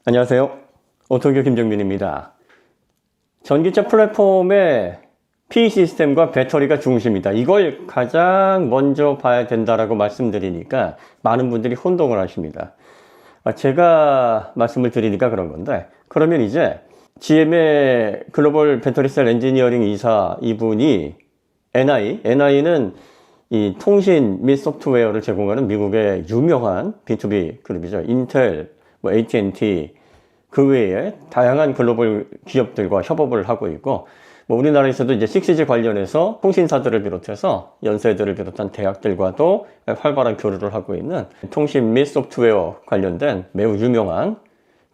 안녕하세요. 오토교 김정민입니다. 전기차 플랫폼의 PE 시스템과 배터리가 중심이다. 이걸 가장 먼저 봐야 된다라고 말씀드리니까 많은 분들이 혼동을 하십니다. 제가 말씀을 드리니까 그런 건데, 그러면 이제 GM의 글로벌 배터리셀 엔지니어링 이사 이분이 NI는 이 통신 및 소프트웨어를 제공하는 미국의 유명한 B2B 그룹이죠. 인텔, AT&T, 그 외에 다양한 글로벌 기업들과 협업을 하고 있고, 우리나라에서도 이제 6G 관련해서 통신사들을 비롯해서 연세대를 비롯한 대학들과도 활발한 교류를 하고 있는 통신 및 소프트웨어 관련된 매우 유명한,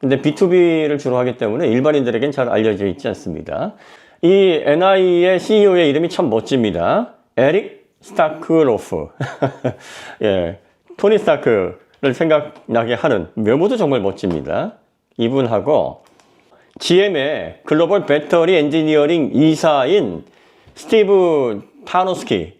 근데 B2B를 주로 하기 때문에 일반인들에겐 잘 알려져 있지 않습니다. 이 NI의 CEO의 이름이 참 멋집니다. 에릭 스타크로프. 예, 토니 스타크를 생각나게 하는 외모도 정말 멋집니다. 이분하고 GM의 글로벌 배터리 엔지니어링 이사인 스티브 타노스키.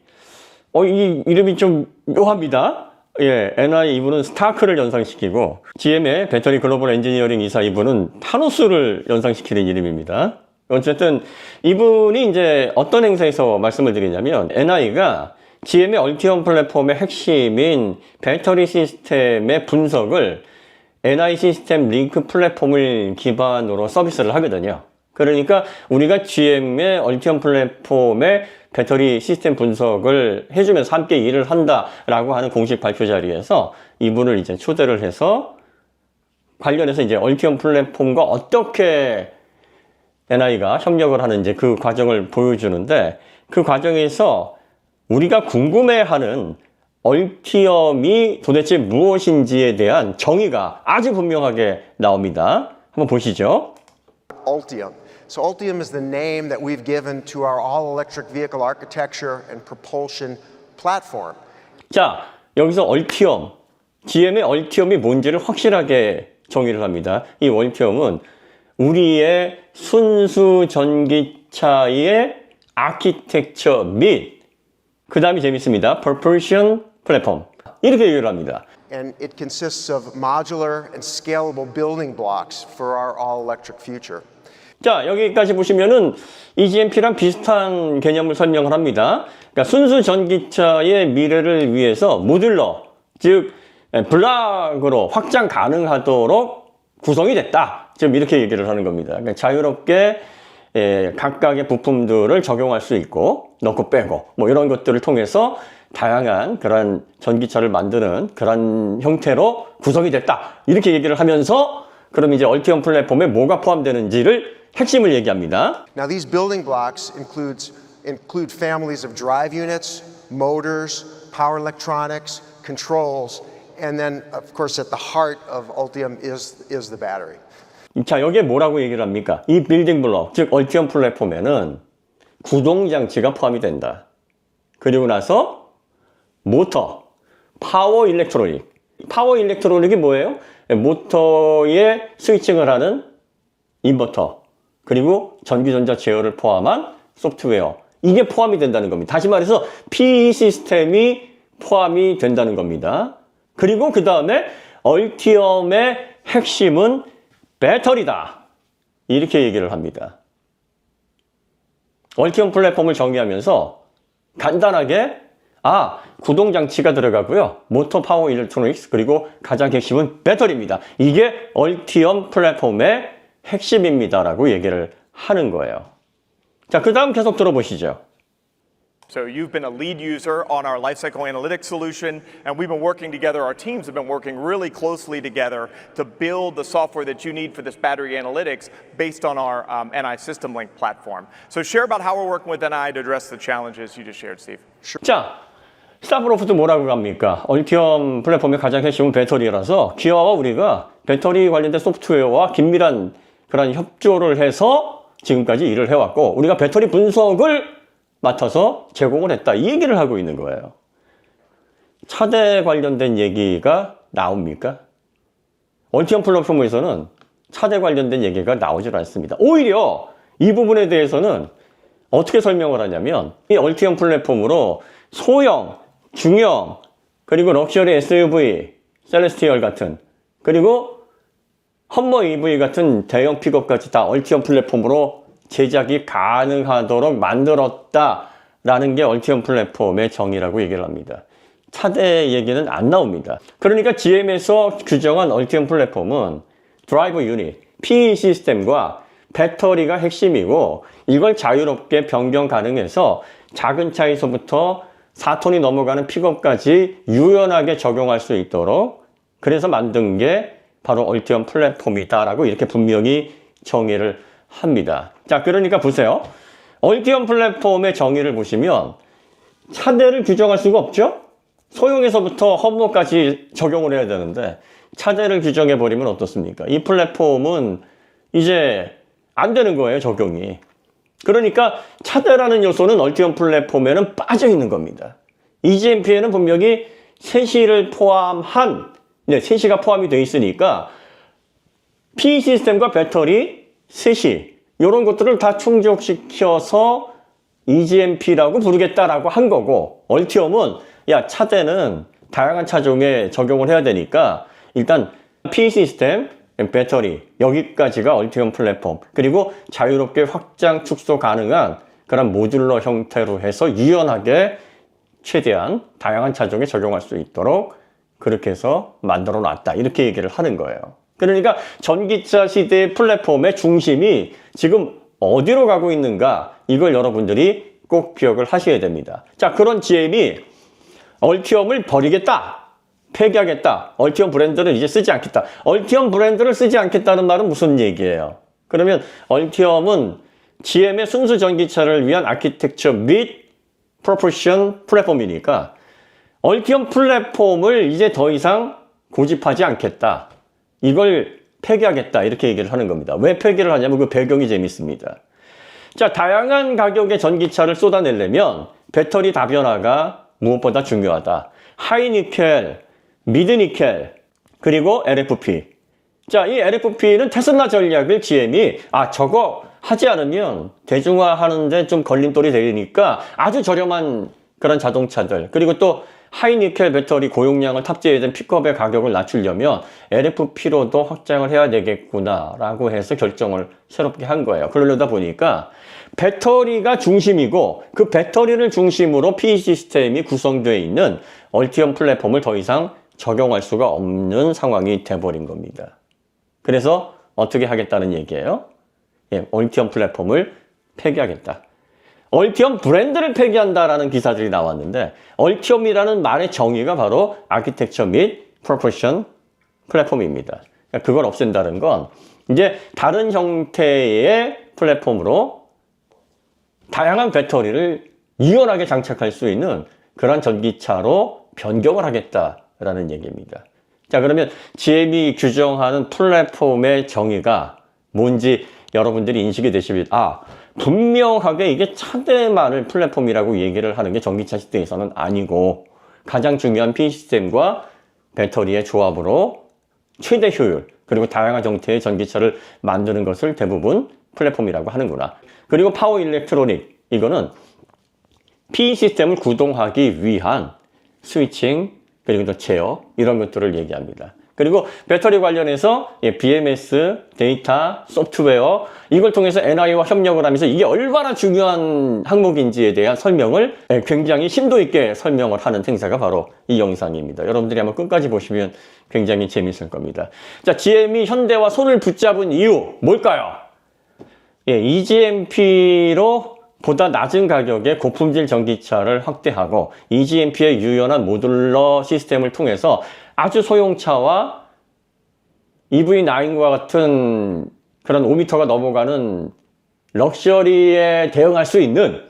이 이름이 좀 묘합니다. 예, NI 이분은 스타크를 연상시키고 GM의 배터리 글로벌 엔지니어링 이사 이분은 타노스를 연상시키는 이름입니다. 어쨌든 이분이 이제 어떤 행사에서 말씀을 드리냐면, NI가 GM의 얼티엄 플랫폼의 핵심인 배터리 시스템의 분석을 NI 시스템 링크 플랫폼을 기반으로 서비스를 하거든요. 그러니까 우리가 GM의 얼티엄 플랫폼의 배터리 시스템 분석을 해주면서 함께 일을 한다라고 하는 공식 발표 자리에서 이분을 이제 초대를 해서 관련해서 이제 얼티엄 플랫폼과 어떻게 NI가 협력을 하는지 그 과정을 보여주는데, 그 과정에서 우리가 궁금해하는 얼티엄이 도대체 무엇인지에 대한 정의가 아주 분명하게 나옵니다. 한번 보시죠. Ultium. So Ultium is the name that we've given to our all-electric vehicle architecture and propulsion platform. 자, 여기서 얼티엄, GM의 얼티엄이 뭔지를 확실하게 정의를 합니다. 이 얼티엄은 우리의 순수 전기차의 아키텍처 및, 그 다음이 재밌습니다. propulsion 플랫폼. 이렇게 얘기를 합니다. And it consists of modular and scalable building blocks for our all-electric future. 자, 여기까지 보시면은 EGMP랑 비슷한 개념을 설명을 합니다. 그러니까 순수 전기차의 미래를 위해서 모듈러, 즉 블락으로 확장 가능하도록 구성이 됐다. 지금 이렇게 얘기를 하는 겁니다. 그러니까 자유롭게 각각의 부품들을 적용할 수 있고, 넣고 빼고 이런 것들을 통해서 다양한 그런 전기차를 만드는 그런 형태로 구성이 됐다. 이렇게 얘기를 하면서 그럼 이제 얼티엄 플랫폼에 뭐가 포함되는지를 핵심을 얘기합니다. Now these building blocks include families of drive units, motors, power electronics, controls, and then of course at the heart of Ultium is the battery. 자, 여기에 뭐라고 얘기를 합니까? 이 빌딩 블록, 즉 얼티엄 플랫폼에는 구동장치가 포함이 된다. 그리고 나서 모터, 파워 일렉트로닉. 파워 일렉트로닉이 뭐예요? 모터에 스위칭을 하는 인버터, 그리고 전기전자 제어를 포함한 소프트웨어. 이게 포함이 된다는 겁니다. 다시 말해서 PE 시스템이 포함이 된다는 겁니다. 그리고 그 다음에 얼티엄의 핵심은 배터리다. 이렇게 얘기를 합니다. 얼티엄 플랫폼을 정의하면서 간단하게 구동장치가 들어가고요. 모터 파워 일렉트로닉스, 그리고 가장 핵심은 배터리입니다. 이게 얼티엄 플랫폼의 핵심입니다라고 얘기를 하는 거예요. 자, 그 다음 계속 들어보시죠. So you've been a lead user on our lifecycle analytics solution, and we've been working together, our teams have been working really closely together to build the software that you need for this battery analytics based on our NI System Link platform. So share about how we're working with NI to address the challenges you just shared, Steve. 자, 스타브로프도 뭐라고 합니까? 얼티엄 플랫폼의 가장 핵심은 배터리라서 기아와 우리가 배터리 관련된 소프트웨어와 긴밀한 그런 협조를 해서 지금까지 일을 해왔고, 우리가 배터리 분석을 맡아서 제공을 했다. 이 얘기를 하고 있는 거예요. 차대 관련된 얘기가 나옵니까? 얼티엄 플랫폼에서는 차대 관련된 얘기가 나오질 않습니다. 오히려 이 부분에 대해서는 어떻게 설명을 하냐면, 이 얼티엄 플랫폼으로 소형, 중형, 그리고 럭셔리 SUV, 셀레스티얼 같은, 그리고 험머 EV 같은 대형 픽업까지 다 얼티엄 플랫폼으로 제작이 가능하도록 만들었다라는 게 얼티엄 플랫폼의 정의라고 얘기를 합니다. 차대 얘기는 안 나옵니다. 그러니까 GM에서 규정한 얼티엄 플랫폼은 드라이브 유닛, PE 시스템과 배터리가 핵심이고 이걸 자유롭게 변경 가능해서 작은 차에서부터 4톤이 넘어가는 픽업까지 유연하게 적용할 수 있도록 그래서 만든 게 바로 얼티엄 플랫폼이다라고 이렇게 분명히 정의를 합니다. 자, 그러니까 보세요. 얼티엄 플랫폼의 정의를 보시면 차대를 규정할 수가 없죠? 소형에서부터 험머까지 적용을 해야 되는데 차대를 규정해 버리면 어떻습니까? 이 플랫폼은 이제 안 되는 거예요, 적용이. 그러니까 차대라는 요소는 얼티엄 플랫폼에는 빠져 있는 겁니다. EGMP에는 분명히 세시를 포함한, 세시가 포함이 되어 있으니까 PE 시스템과 배터리, 세시 이런 것들을 다 충족시켜서 EGMP라고 부르겠다라고 한 거고, 얼티엄은 야, 차대는 다양한 차종에 적용을 해야 되니까 일단 PE 시스템, 배터리 여기까지가 얼티엄 플랫폼, 그리고 자유롭게 확장 축소 가능한 그런 모듈러 형태로 해서 유연하게 최대한 다양한 차종에 적용할 수 있도록 그렇게 해서 만들어 놨다, 이렇게 얘기를 하는 거예요. 그러니까 전기차 시대의 플랫폼의 중심이 지금 어디로 가고 있는가, 이걸 여러분들이 꼭 기억을 하셔야 됩니다. 자, 그런 GM이 얼티엄을 버리겠다, 폐기하겠다, 얼티엄 브랜드를 이제 쓰지 않겠다. 얼티엄 브랜드를 쓰지 않겠다는 말은 무슨 얘기예요? 그러면 얼티엄은 GM의 순수 전기차를 위한 아키텍처 및 프로포션 플랫폼이니까 얼티엄 플랫폼을 이제 더 이상 고집하지 않겠다, 이걸 폐기하겠다, 이렇게 얘기를 하는 겁니다. 왜 폐기를 하냐면 그 배경이 재밌습니다. 자, 다양한 가격의 전기차를 쏟아내려면 배터리 다변화가 무엇보다 중요하다. 하이니켈, 미드니켈, 그리고 LFP. 자, 이 LFP는 테슬라 전략을 GM이 저거 하지 않으면 대중화하는데 좀 걸림돌이 되니까 아주 저렴한 그런 자동차들, 그리고 또 하이니켈 배터리 고용량을 탑재해야 된 픽업의 가격을 낮추려면 LFP로도 확장을 해야 되겠구나라고 해서 결정을 새롭게 한 거예요. 그러려다 보니까 배터리가 중심이고 그 배터리를 중심으로 PE 시스템이 구성되어 있는 얼티엄 플랫폼을 더 이상 적용할 수가 없는 상황이 돼버린 겁니다. 그래서 어떻게 하겠다는 얘기예요? 얼티엄 플랫폼을 폐기하겠다. 얼티엄 브랜드를 폐기한다라는 기사들이 나왔는데, 얼티엄이라는 말의 정의가 바로 아키텍처 및 프로포션 플랫폼입니다. 그러니까 그걸 없앤다는 건 이제 다른 형태의 플랫폼으로 다양한 배터리를 유연하게 장착할 수 있는 그런 전기차로 변경을 하겠다라는 얘기입니다. 자, 그러면 GM이 규정하는 플랫폼의 정의가 뭔지 여러분들이 인식이 되시면, 분명하게 이게 차대만을 플랫폼이라고 얘기를 하는 게 전기차 시대에서는 아니고 가장 중요한 PE 시스템과 배터리의 조합으로 최대 효율, 그리고 다양한 형태의 전기차를 만드는 것을 대부분 플랫폼이라고 하는구나. 그리고 파워 일렉트로닉, 이거는 PE 시스템을 구동하기 위한 스위칭, 그리고 또 제어, 이런 것들을 얘기합니다. 그리고 배터리 관련해서 BMS, 데이터, 소프트웨어, 이걸 통해서 NI와 협력을 하면서 이게 얼마나 중요한 항목인지에 대한 설명을 굉장히 심도 있게 설명을 하는 행사가 바로 이 영상입니다. 여러분들이 한번 끝까지 보시면 굉장히 재밌을 겁니다. 자, GM이 현대와 손을 붙잡은 이유 뭘까요? EGMP로 보다 낮은 가격의 고품질 전기차를 확대하고 EGMP의 유연한 모듈러 시스템을 통해서 아주 소형차와 EV9과 같은 그런 5m가 넘어가는 럭셔리에 대응할 수 있는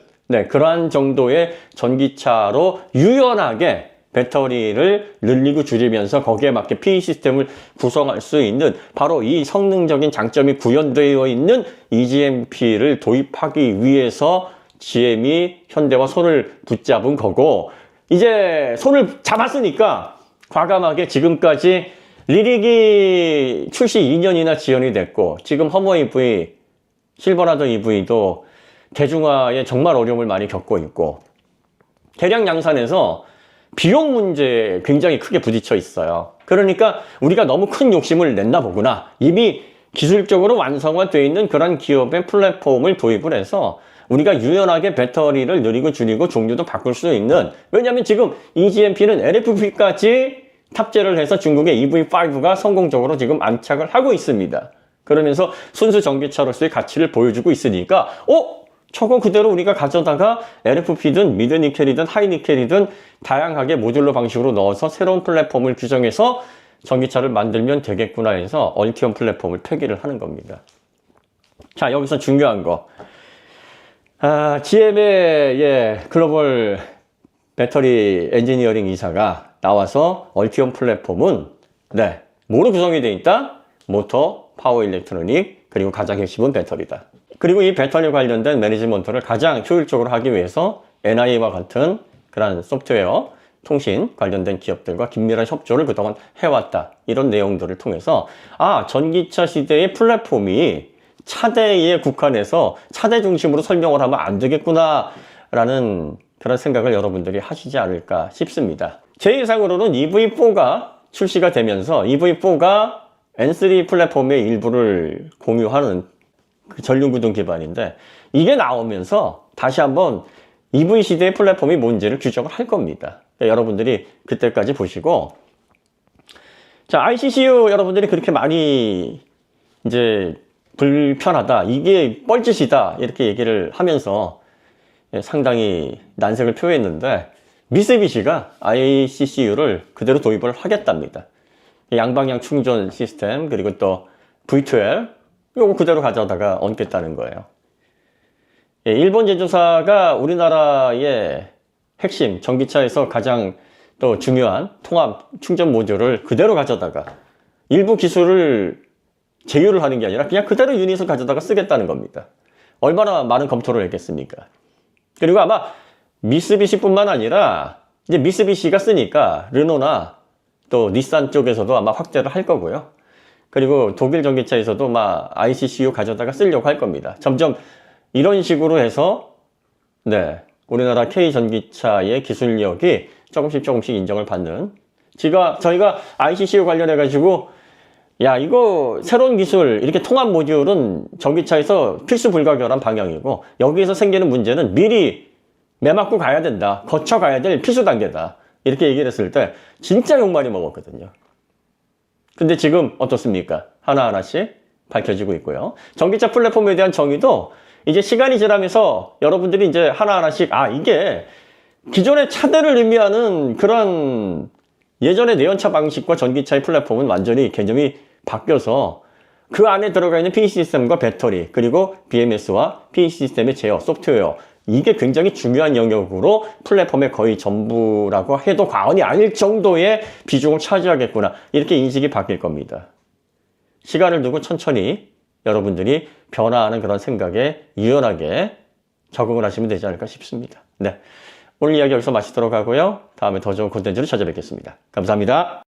그러한 정도의 전기차로 유연하게 배터리를 늘리고 줄이면서 거기에 맞게 PE 시스템을 구성할 수 있는 바로 이 성능적인 장점이 구현되어 있는 EGMP를 도입하기 위해서 GM이 현대와 손을 붙잡은 거고, 이제 손을 잡았으니까 과감하게 지금까지 리릭이 출시 2년이나 지연이 됐고 지금 허머 EV, 실버라도 EV도 대중화에 정말 어려움을 많이 겪고 있고 대량 양산에서 비용 문제에 굉장히 크게 부딪혀 있어요. 그러니까 우리가 너무 큰 욕심을 냈나 보구나. 이미 기술적으로 완성화되어 있는 그런 기업의 플랫폼을 도입을 해서 우리가 유연하게 배터리를 느리고 줄이고 종류도 바꿀 수 있는, 왜냐하면 지금 EGMP는 LFP까지 탑재를 해서 중국의 EV5가 성공적으로 지금 안착을 하고 있습니다. 그러면서 순수 전기차로서의 가치를 보여주고 있으니까 저거 그대로 우리가 가져다가 LFP든 미드니켈이든 하이니켈이든 다양하게 모듈러 방식으로 넣어서 새로운 플랫폼을 규정해서 전기차를 만들면 되겠구나 해서 얼티엄 플랫폼을 폐기를 하는 겁니다. 자, 여기서 중요한 거. GM의 글로벌 배터리 엔지니어링 이사가 나와서 얼티엄 플랫폼은 뭐로 구성이 되어 있다? 모터, 파워 일렉트로닉, 그리고 가장 핵심은 배터리다. 그리고 이 배터리 관련된 매니지먼트를 가장 효율적으로 하기 위해서 NIA와 같은 그런 소프트웨어, 통신 관련된 기업들과 긴밀한 협조를 그동안 해왔다. 이런 내용들을 통해서 전기차 시대의 플랫폼이 차대에 국한해서 차대 중심으로 설명을 하면 안 되겠구나 라는 그런 생각을 여러분들이 하시지 않을까 싶습니다. 제 예상으로는 EV4가 출시가 되면서 EV4가 N3 플랫폼의 일부를 공유하는 그 전륜구동 기반인데, 이게 나오면서 다시 한번 EV 시대의 플랫폼이 뭔지를 규정을 할 겁니다. 그러니까 여러분들이 그때까지 보시고, 자, ICCU 여러분들이 그렇게 많이 이제 불편하다, 이게 뻘짓이다 이렇게 얘기를 하면서 상당히 난색을 표했는데, 미쓰비시가 ICCU를 그대로 도입을 하겠답니다. 양방향 충전 시스템, 그리고 또 V12 요거 그대로 가져다가 얹겠다는 거예요. 일본 제조사가 우리나라의 핵심 전기차에서 가장 또 중요한 통합 충전 모듈을 그대로 가져다가 일부 기술을 제휴를 하는 게 아니라 그냥 그대로 유닛을 가져다가 쓰겠다는 겁니다. 얼마나 많은 검토를 했겠습니까? 그리고 아마 미쓰비시뿐만 아니라 이제 미쓰비시가 쓰니까 르노나 또 닛산 쪽에서도 아마 확대를 할 거고요. 그리고 독일 전기차에서도 ICCU 가져다가 쓰려고 할 겁니다. 점점 이런 식으로 해서 우리나라 K 전기차의 기술력이 조금씩 인정을 받는, 저희가 ICCU 관련해 가지고 이거 새로운 기술 이렇게 통합 모듈은 전기차에서 필수 불가결한 방향이고, 여기에서 생기는 문제는 미리 매맞고 가야 된다, 거쳐 가야 될 필수 단계다, 이렇게 얘기를 했을 때 진짜 욕 많이 먹었거든요. 근데 지금 어떻습니까? 하나하나씩 밝혀지고 있고요. 전기차 플랫폼에 대한 정의도 이제 시간이 지나면서 여러분들이 이제 하나하나씩 이게 기존의 차대를 의미하는 그런 예전의 내연차 방식과 전기차의 플랫폼은 완전히 개념이 바뀌어서 그 안에 들어가 있는 PE 시스템과 배터리, 그리고 BMS와 PE 시스템의 제어, 소프트웨어, 이게 굉장히 중요한 영역으로 플랫폼의 거의 전부라고 해도 과언이 아닐 정도의 비중을 차지하겠구나, 이렇게 인식이 바뀔 겁니다. 시간을 두고 천천히 여러분들이 변화하는 그런 생각에 유연하게 적응을 하시면 되지 않을까 싶습니다. 오늘 이야기 여기서 마치도록 하고요. 다음에 더 좋은 콘텐츠로 찾아뵙겠습니다. 감사합니다.